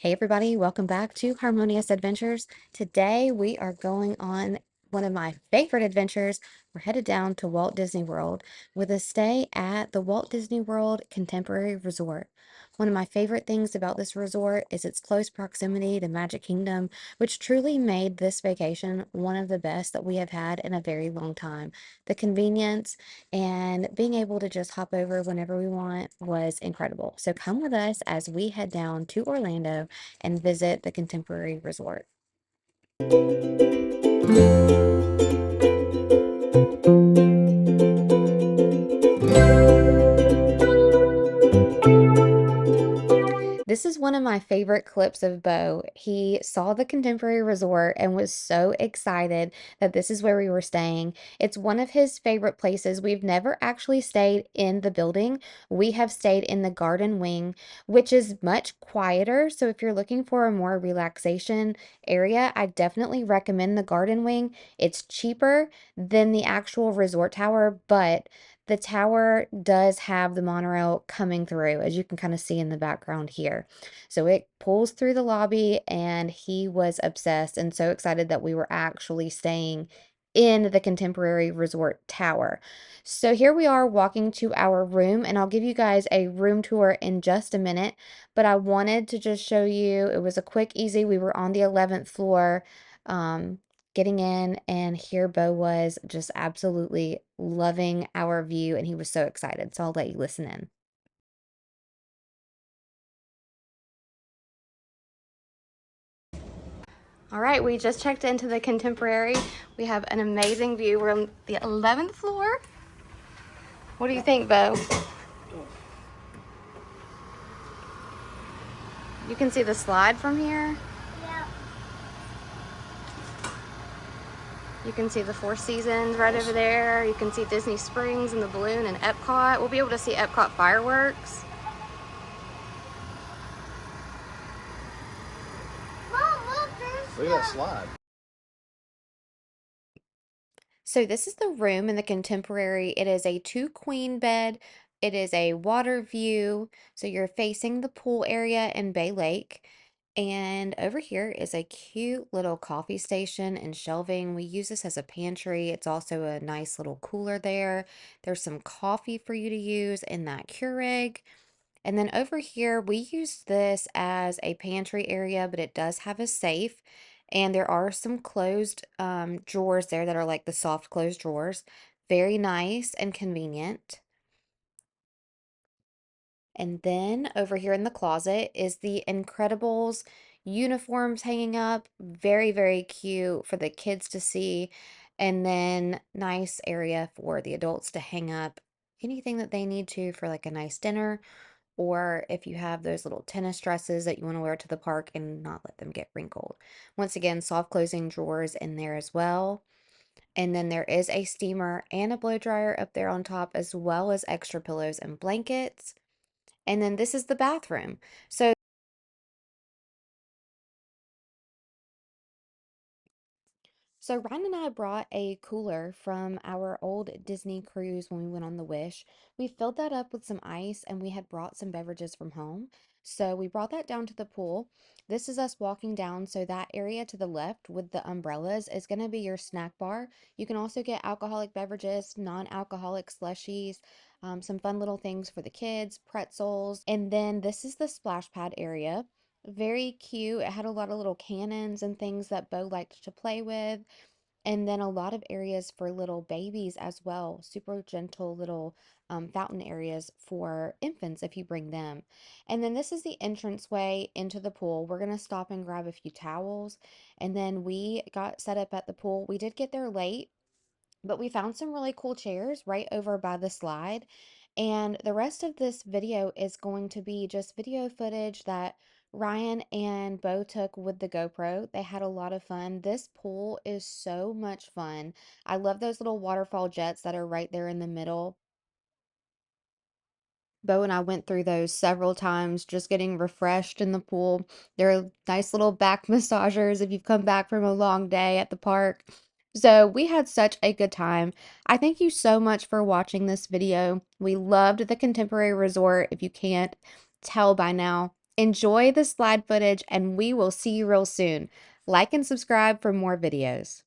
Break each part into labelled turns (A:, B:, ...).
A: Hey everybody, welcome back to Harmonious Adventures. Today we are going on one of my favorite adventures. We're headed down to Walt Disney World with a stay at the Walt Disney World Contemporary Resort. One of my favorite things about this resort is its close proximity to Magic Kingdom, which truly made this vacation one of the best that we have had in a very long time. The convenience and being able to just hop over whenever we want was incredible. So come with us as we head down to Orlando and visit the Contemporary Resort. This is one of my favorite clips of Bo. He saw the Contemporary Resort and was so excited that this is where we were staying. It's one of his favorite places. We've never actually stayed in the building. We have stayed in the garden wing, which is much quieter. So if you're looking for a more relaxation area, I definitely recommend the garden wing. It's cheaper than the actual resort tower, but the tower does have the monorail coming through, as you can kind of see in the background here. So it pulls through the lobby, and he was obsessed and so excited that we were actually staying in the Contemporary Resort Tower. So here we are walking to our room, and I'll give you guys a room tour in just a minute, but I wanted to just show you, it was a quick, easy, we were on the 11th floor. Um, Getting in, and here Bo was just absolutely loving our view, and he was so excited. So I'll let you listen in. All right, we just checked into the Contemporary. We have an amazing view. We're on the 11th floor. What do you think, Bo? You can see the slide from here.
B: Yeah.
A: You can see the Four Seasons right over there. You can see Disney Springs and the balloon and Epcot. We'll be able to see Epcot fireworks.
B: Mom, look, there's
C: Look at that slide.
A: So this is the room in the Contemporary. It is a two queen bed. It is a water view. So you're facing the pool area in Bay Lake. And over here is a cute little coffee station and shelving. We use this as a pantry. It's also a nice little cooler there. There's some coffee for you to use in that Keurig. And then over here, we use this as a pantry area, but it does have a safe. And there are some closed drawers there that are like the soft closed drawers. Very nice and convenient. And then over here in the closet is the Incredibles uniforms hanging up. Very, very cute for the kids to see. And then nice area for the adults to hang up anything that they need to for like a nice dinner, or if you have those little tennis dresses that you want to wear to the park and not let them get wrinkled. Once again, soft closing drawers in there as well. And then there is a steamer and a blow dryer up there on top, as well as extra pillows and blankets. And then this is the bathroom. So Ryan and I brought a cooler from our old Disney cruise when we went on the Wish. We filled that up with some ice, and we had brought some beverages from home. So we brought that down to the pool. This is us walking down. So that area to the left with the umbrellas is going to be your snack bar. You can also get alcoholic beverages, non-alcoholic slushies, some fun little things for the kids, pretzels. And then this is the splash pad area. Very cute. It had a lot of little cannons and things that Bo liked to play with. And then a lot of areas for little babies as well. Super gentle little fountain areas for infants if you bring them. And then this is the entranceway into the pool. We're going to stop and grab a few towels. And then we got set up at the pool. We did get there late, but we found some really cool chairs right over by the slide. And the rest of this video is going to be just video footage that Ryan and Bo took with the GoPro. They had a lot of fun. This pool is so much fun. I love those little waterfall jets that are right there in the middle. Bo and I went through those several times, just getting refreshed in the pool. They're nice little back massagers if you've come back from a long day at the park. So we had such a good time. I thank you so much for watching this video. We loved the Contemporary Resort, if you can't tell by now. Enjoy the slide footage, and we will see you real soon. Like and subscribe for more videos.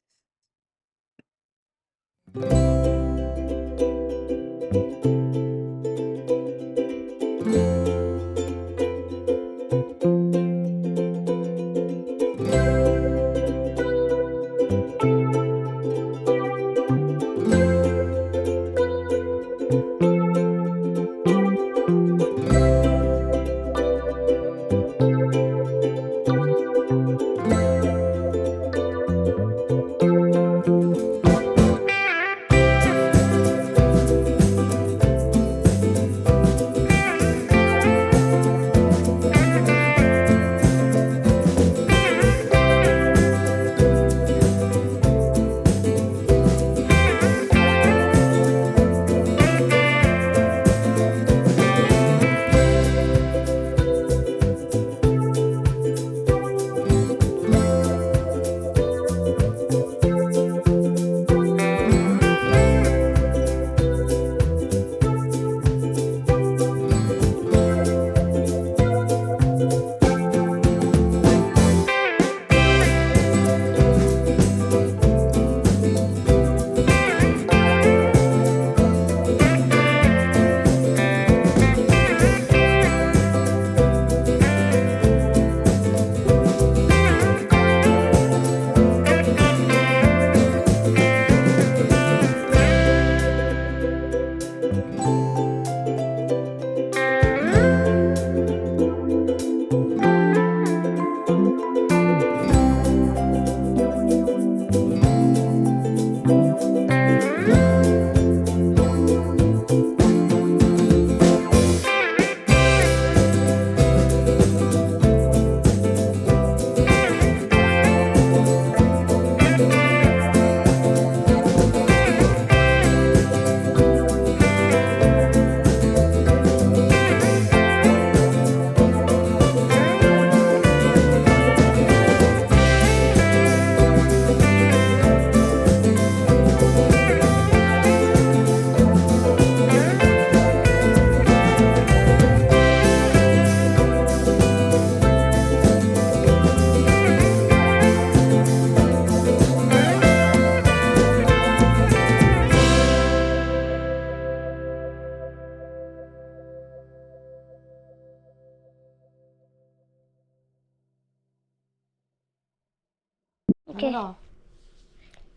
A: Turn it
B: Okay.
A: off.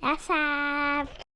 B: That's